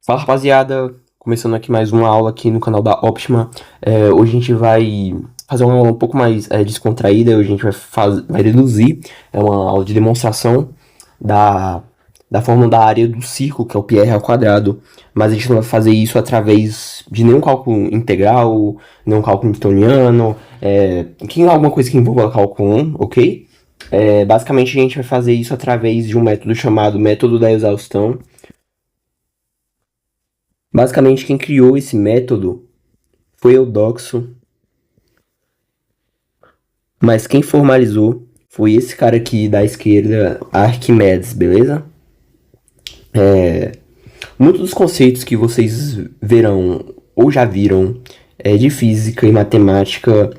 Fala rapaziada, começando aqui mais uma aula aqui no canal da Optima. Hoje a gente vai fazer uma aula um pouco mais descontraída. Hoje a gente vai deduzir, uma aula de demonstração da, da fórmula da área do círculo, que é o πr ao quadrado. Mas a gente não vai fazer isso através de nenhum cálculo integral, nenhum cálculo newtoniano, alguma coisa que envolva cálculo 1, ok? Basicamente a gente vai fazer isso através de um método chamado método da exaustão. Basicamente, quem criou esse método foi Eudoxo, mas quem formalizou foi esse cara aqui da esquerda, Arquimedes, beleza? Muitos dos conceitos que vocês verão ou já viram de física e matemática,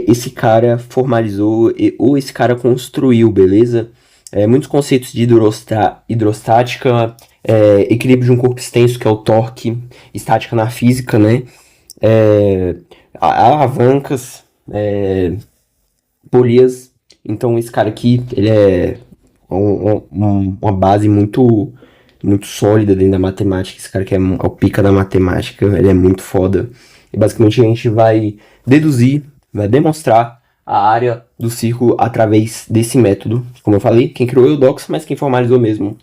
esse cara formalizou ou esse cara construiu, beleza? Muitos conceitos de hidrostática, equilíbrio de um corpo extenso, que é o torque, estática na física, né? É, alavancas, polias. Então esse cara aqui, ele é uma base muito sólida dentro da matemática. Esse cara que é o pica da matemática, ele é muito foda. E basicamente a gente vai deduzir, vai demonstrar a área do círculo através desse método. Como eu falei, quem criou é o Eudoxo, mas quem formalizou mesmo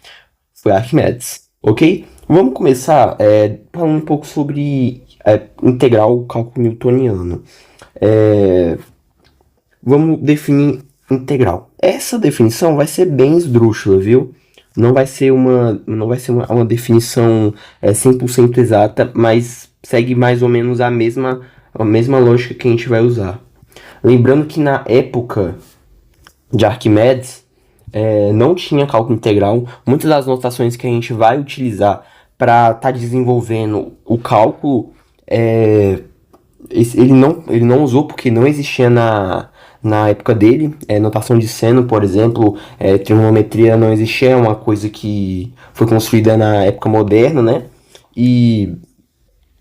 foi Arquimedes, ok? Vamos começar falando um pouco sobre integral cálculo newtoniano. Vamos definir integral. Essa definição vai ser bem esdrúxula, viu? Não vai ser uma definição 100% exata, mas segue mais ou menos a mesma lógica que a gente vai usar. Lembrando que na época de Arquimedes, não tinha cálculo integral. Muitas das notações que a gente vai utilizar para estar desenvolvendo o cálculo, ele não usou porque não existia na época dele. Notação de seno, por exemplo, trigonometria não existia, é uma coisa que foi construída na época moderna, né? E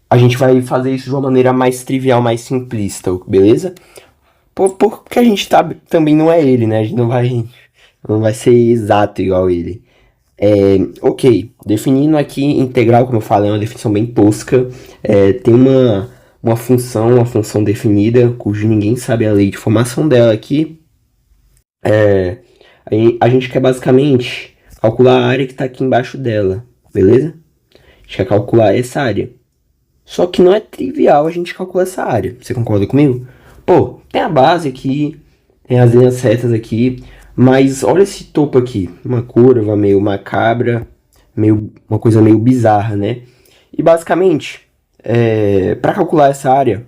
a gente vai fazer isso de uma maneira mais trivial, mais simplista, beleza? Porque a gente também não é ele, né? A gente não vai ser exato igual ele. Ok, definindo aqui integral, como eu falei, é uma definição bem tosca. Tem uma função definida, cujo ninguém sabe a lei de formação dela aqui. A gente quer basicamente calcular a área que está aqui embaixo dela, beleza? A gente quer calcular essa área. Só que não é trivial a gente calcular essa área. Você concorda comigo? Pô, tem a base aqui, tem as linhas retas aqui, mas olha esse topo aqui. Uma curva meio macabra, uma coisa meio bizarra, né? E basicamente, para calcular essa área,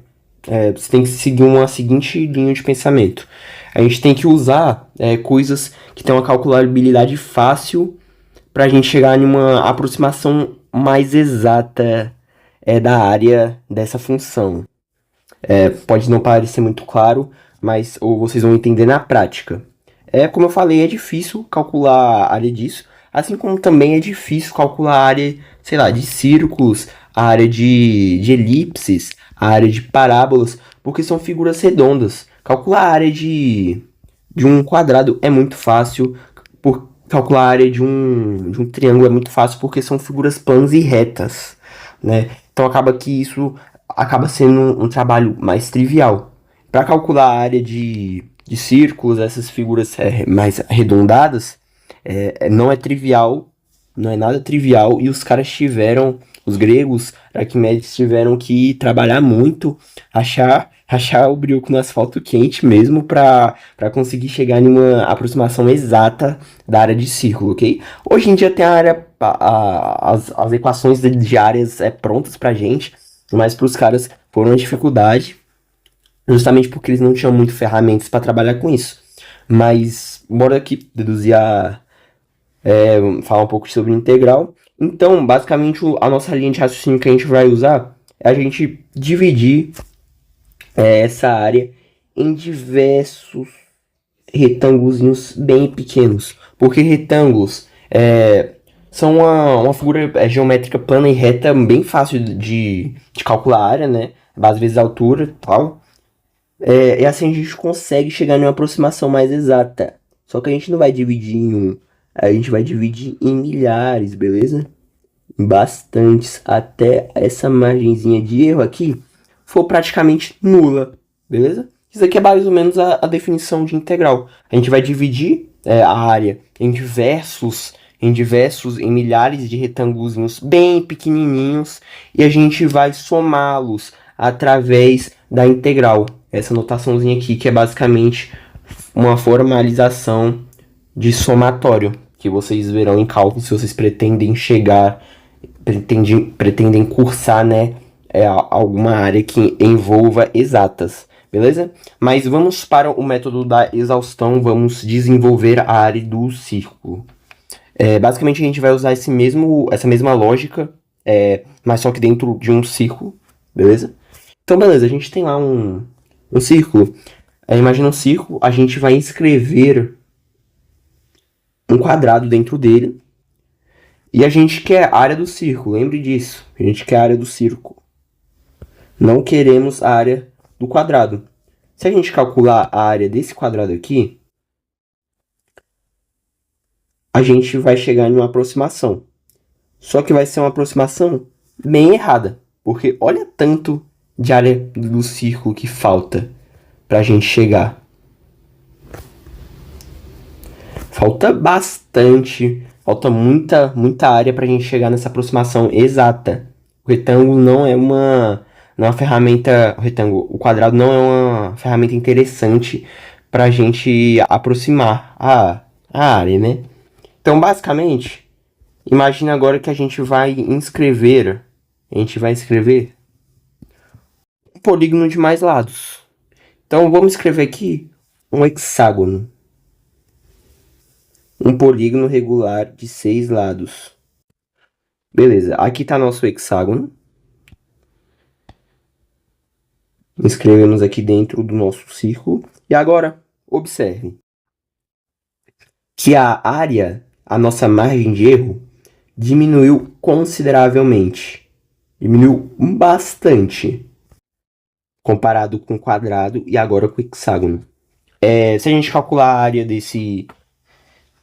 você tem que seguir uma seguinte linha de pensamento. A gente tem que usar coisas que têm uma calculabilidade fácil para a gente chegar em uma aproximação mais exata da área dessa função. Pode não parecer muito claro, mas ou vocês vão entender na prática. Como eu falei, é difícil calcular a área disso, assim como também é difícil calcular a área, sei lá, de círculos, a área de elipses, a área de parábolas, porque são figuras redondas. Calcular a área de um quadrado é muito fácil, calcular a área de um triângulo é muito fácil, porque são figuras planas e retas, né? Então acaba que isso acaba sendo um trabalho mais trivial. Para calcular a área de círculos, essas figuras mais arredondadas, não é trivial, não é nada trivial, e os gregos, Arquimedes, tiveram que trabalhar muito, achar o brioco no asfalto quente mesmo para conseguir chegar em uma aproximação exata da área de círculo, ok? Hoje em dia tem as equações de áreas prontas pra gente, mas para os caras foram uma dificuldade, justamente porque eles não tinham muito ferramentas para trabalhar com isso. Mas bora aqui deduzir falar um pouco sobre integral. Então, basicamente, a nossa linha de raciocínio que a gente vai usar é a gente dividir essa área em diversos retângulos bem pequenos. Porque retângulos são uma figura geométrica plana e reta bem fácil de calcular a área, né? Às vezes a altura e tal. E assim a gente consegue chegar em uma aproximação mais exata. Só que a gente não vai dividir em um, a gente vai dividir em milhares, beleza? bastantes, até essa margenzinha de erro aqui for praticamente nula, beleza? Isso aqui é mais ou menos a definição de integral. A gente vai dividir a área em milhares de retângulos bem pequenininhos e a gente vai somá-los através da integral. Essa notaçãozinha aqui que é basicamente uma formalização de somatório que vocês verão em cálculo se vocês pretendem cursar, né, alguma área que envolva exatas, beleza? Mas vamos para o método da exaustão, vamos desenvolver a área do círculo. Basicamente a gente vai usar essa mesma lógica, mas só que dentro de um círculo, beleza? Então beleza, a gente tem lá um círculo, imagina um círculo, a gente vai escrever um quadrado dentro dele, e a gente quer a área do círculo, lembre disso, a gente quer a área do círculo. Não queremos a área do quadrado. Se a gente calcular a área desse quadrado aqui, a gente vai chegar em uma aproximação. Só que vai ser uma aproximação bem errada, porque olha tanto de área do círculo que falta para a gente chegar. Falta bastante, falta muita área para a gente chegar nessa aproximação exata. O retângulo não é uma ferramenta, o quadrado não é uma ferramenta interessante para a gente aproximar a área, né? Então, basicamente, imagine agora que a gente vai escrever um polígono de mais lados. Então, vamos escrever aqui um hexágono. Um polígono regular de 6 lados. Beleza, aqui está nosso hexágono. Escrevemos aqui dentro do nosso círculo. E agora, observe que a área, a nossa margem de erro, diminuiu consideravelmente. Diminuiu bastante. Comparado com o quadrado e agora com o hexágono. Se a gente calcular a área desse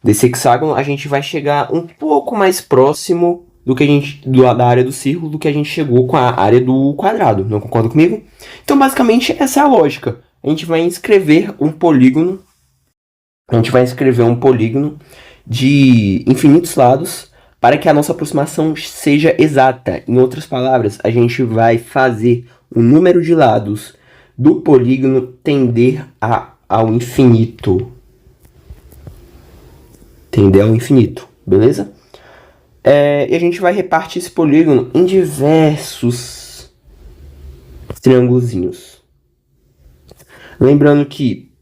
hexágono, a gente vai chegar um pouco mais próximo da área do círculo do que a gente chegou com a área do quadrado. Não concorda comigo? Então, basicamente, essa é a lógica. A gente vai escrever um polígono de infinitos lados para que a nossa aproximação seja exata. Em outras palavras, a gente vai fazer o número de lados do polígono tender ao infinito. Tender ao infinito, beleza? E a gente vai repartir esse polígono em diversos triângulozinhos. Lembrando que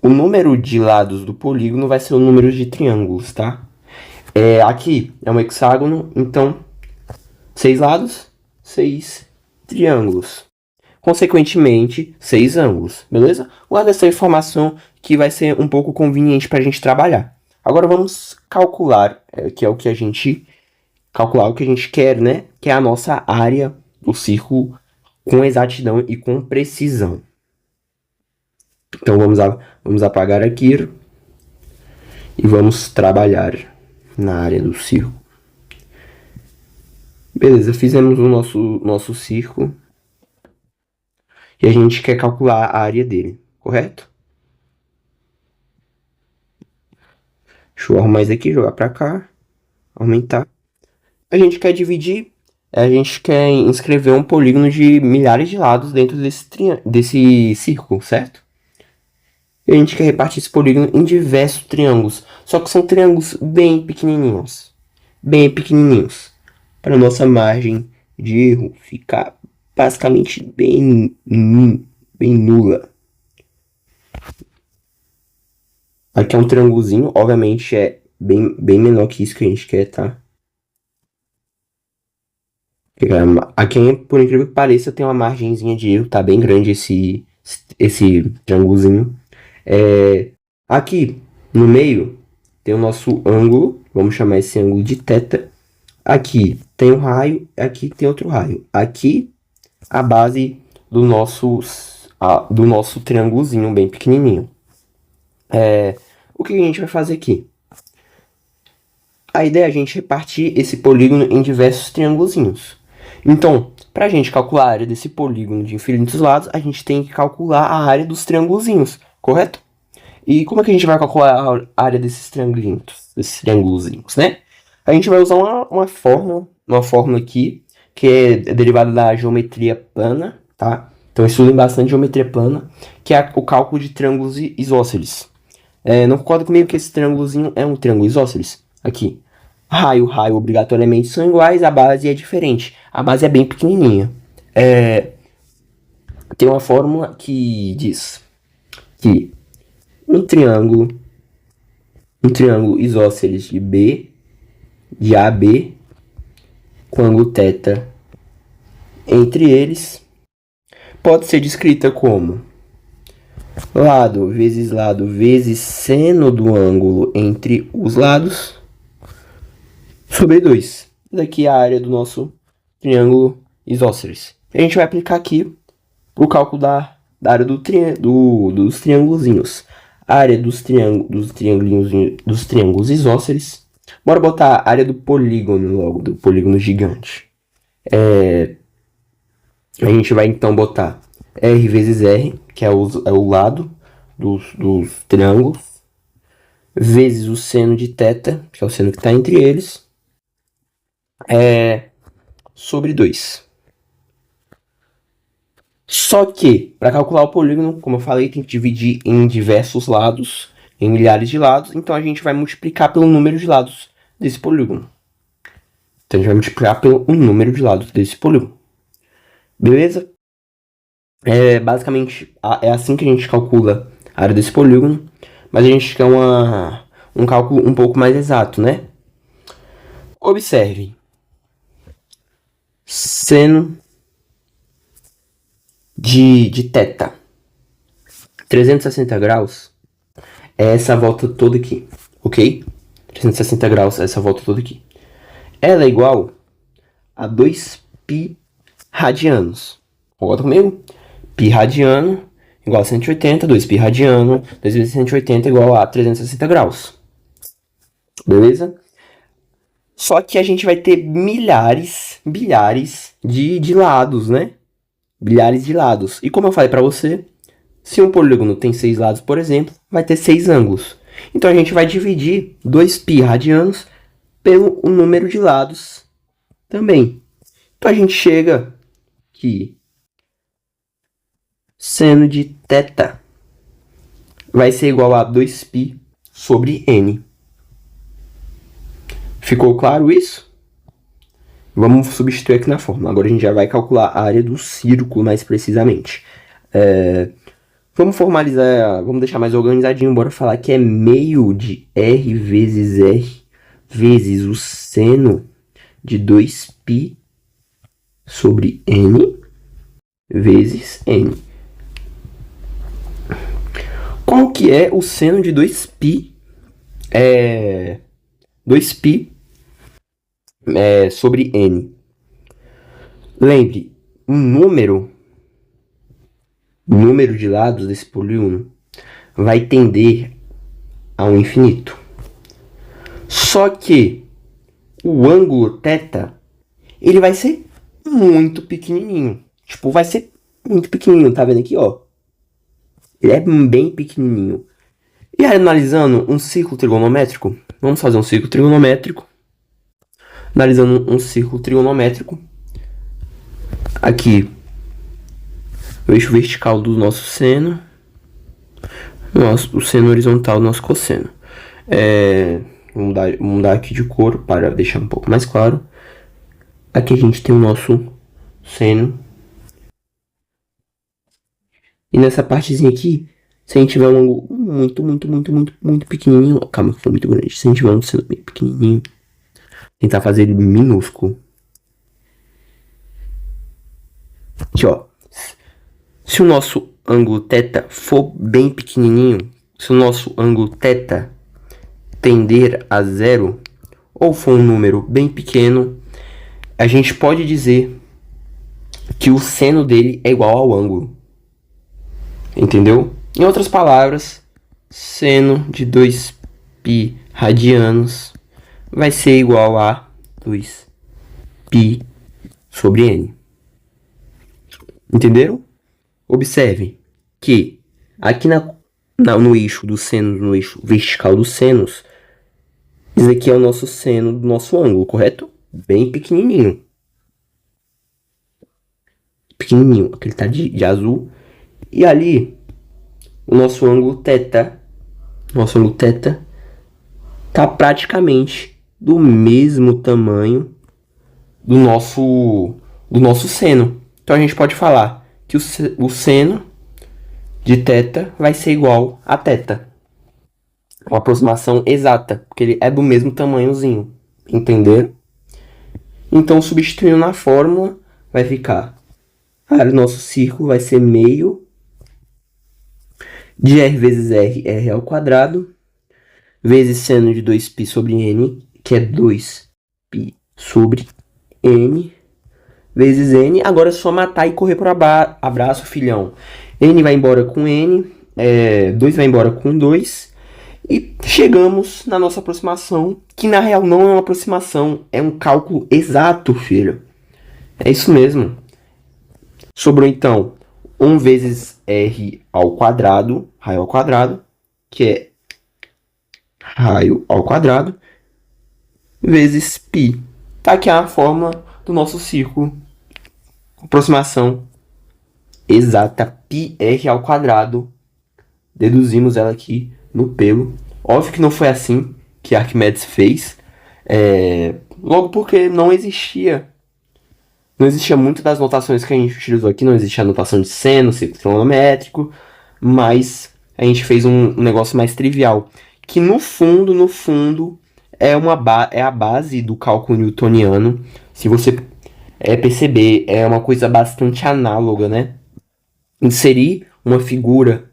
o número de lados do polígono vai ser o número de triângulos, tá? Aqui é um hexágono, então 6 lados, 6 triângulos. Consequentemente, 6 ângulos, beleza? Guarda essa informação que vai ser um pouco conveniente para a gente trabalhar. Agora vamos calcular, que é o que a gente quer, né? Que é a nossa área do círculo com exatidão e com precisão. Então vamos apagar aqui e vamos trabalhar na área do círculo. Beleza, fizemos o nosso círculo e a gente quer calcular a área dele, correto? Deixa eu arrumar isso aqui, jogar pra cá, aumentar. A gente quer dividir, a gente quer inscrever um polígono de milhares de lados dentro desse círculo, certo? E a gente quer repartir esse polígono em diversos triângulos, só que são triângulos bem pequenininhos, para nossa margem de erro ficar basicamente bem nula. Aqui é um triângulozinho, obviamente é bem menor que isso que a gente quer, tá? Aqui, por incrível que pareça, tem uma margenzinha de erro, tá bem grande esse triângulozinho. Aqui no meio tem o nosso ângulo, vamos chamar esse ângulo de θ. Aqui tem um raio, aqui tem outro raio. Aqui a base do nosso triângulozinho bem pequenininho. O que a gente vai fazer aqui? a ideia é a gente repartir esse polígono em diversos triângulozinhos. Então, para a gente calcular a área desse polígono de infinitos lados, a gente tem que calcular a área dos triângulozinhos, correto? E como é que a gente vai calcular a área desses triângulozinhos, né? A gente vai usar uma fórmula aqui, que é derivada da geometria plana, tá? Então estudem bastante geometria plana, que é o cálculo de triângulos isósceles. Não concorda comigo que esse triângulozinho é um triângulo isósceles? Aqui. Raio, obrigatoriamente são iguais, a base é diferente. A base é bem pequenininha. Tem uma fórmula que diz que um triângulo isósceles de AB, com ângulo θ entre eles, pode ser descrita como lado vezes seno do ângulo entre os lados sobre 2. Daqui é a área do nosso triângulo isósceles. A gente vai aplicar aqui o cálculo da área dos triângulozinhos. A área dos triângulos isósceles. Bora botar a área do polígono logo, do polígono gigante. A gente vai então botar R vezes R, que é o lado dos triângulos, vezes o seno de θ, que é o seno que está entre eles, sobre 2. Só que, para calcular o polígono, como eu falei, tem que dividir em diversos lados, em milhares de lados, então a gente vai multiplicar pelo número de lados desse polígono. Então a gente vai multiplicar pelo número de lados desse polígono. Beleza? Basicamente, é assim que a gente calcula a área desse polígono, mas a gente quer um cálculo um pouco mais exato, né? Observe. Seno de θ. 360 graus é essa volta toda aqui, ok? 360 graus é essa volta toda aqui. Ela é igual a 2π radianos. Concorda comigo? Π radiano igual a 180, 2π radiano, 2 vezes 180 igual a 360 graus. Beleza? Só que a gente vai ter bilhares de lados, né? Bilhares de lados. E como eu falei para você, se um polígono tem 6 lados, por exemplo, vai ter 6 ângulos. Então a gente vai dividir 2π radianos pelo número de lados também. Então a gente chega que seno de θ vai ser igual a 2π sobre n. Ficou claro isso? Vamos substituir aqui na fórmula. Agora a gente já vai calcular a área do círculo mais precisamente. Vamos formalizar, vamos deixar mais organizadinho. Bora falar que é meio de R vezes o seno de 2π sobre n vezes n. Qual que é o seno de 2π? 2π sobre n. Lembre, o número de lados desse polígono vai tender ao infinito. Só que o ângulo θ, ele vai ser muito pequenininho. Tipo, vai ser muito pequenininho, tá vendo aqui, ó? Ele é bem pequenininho. E analisando um círculo trigonométrico, vamos fazer um círculo trigonométrico. Analisando um círculo trigonométrico, aqui o eixo vertical do nosso seno, o seno horizontal do nosso cosseno. Vamos mudar aqui de cor para deixar um pouco mais claro. Aqui a gente tem o nosso seno. E nessa partezinha aqui, se a gente tiver um ângulo muito pequenininho, calma que foi muito grande. Se a gente tiver um seno bem pequenininho, tentar fazer ele minúsculo. Aqui, ó. Se o nosso ângulo θ for bem pequenininho, se o nosso ângulo θ tender a 0, ou for um número bem pequeno, a gente pode dizer que o seno dele é igual ao ângulo. Entendeu? Em outras palavras, seno de 2π radianos vai ser igual a 2π sobre n. Entenderam? Observe que aqui no eixo do seno, no eixo vertical do sênus, isso aqui é o nosso seno do nosso ângulo, correto? Bem pequenininho. Pequenininho, aquele tá de azul. E ali, o nosso ângulo θ, tá praticamente do mesmo tamanho do nosso seno. Então a gente pode falar que o seno de θ vai ser igual a θ. Uma aproximação exata, porque ele é do mesmo tamanhozinho. Entenderam? Então, substituindo na fórmula, vai ficar... o nosso círculo vai ser meio de r vezes r ao quadrado, vezes seno de 2π sobre n, que é 2π sobre n, vezes n. Agora é só matar e correr para abraço, filhão. N vai embora com n, 2 vai embora com 2. E chegamos na nossa aproximação, que na real não é uma aproximação, é um cálculo exato, filho. É isso mesmo. Sobrou então 1 vezes r ao quadrado, raio ao quadrado, que é raio ao quadrado, vezes π. Tá aqui a fórmula do nosso círculo. Aproximação exata, πr ao quadrado. Deduzimos ela aqui no pelo. Óbvio que não foi assim que Arquimedes fez. Logo porque não existia muito das notações que a gente utilizou aqui. Não existia a notação de seno, círculo trigonométrico. Mas a gente fez um negócio mais trivial. Que no fundo, é a base do cálculo newtoniano. Se você perceber, é uma coisa bastante análoga, né? Inserir uma figura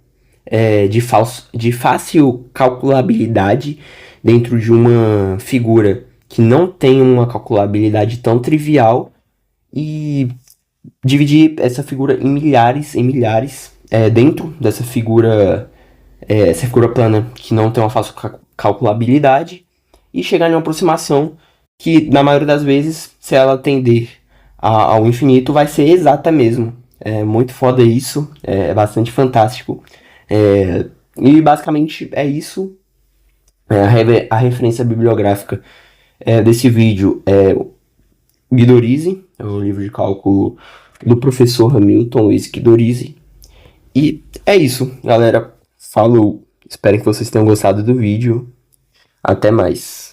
de fácil calculabilidade dentro de uma figura que não tem uma calculabilidade tão trivial e dividir essa figura em milhares dentro dessa figura, essa figura plana que não tem uma fácil calculabilidade e chegar em uma aproximação que, na maioria das vezes, se ela tender ao infinito, vai ser exata mesmo. É muito foda isso, é bastante fantástico. E basicamente é isso. A referência bibliográfica desse vídeo é Guidorizi, é o livro de cálculo do professor Hamilton Luiz Guidorizi. E é isso, galera. Falou. Espero que vocês tenham gostado do vídeo. Até mais.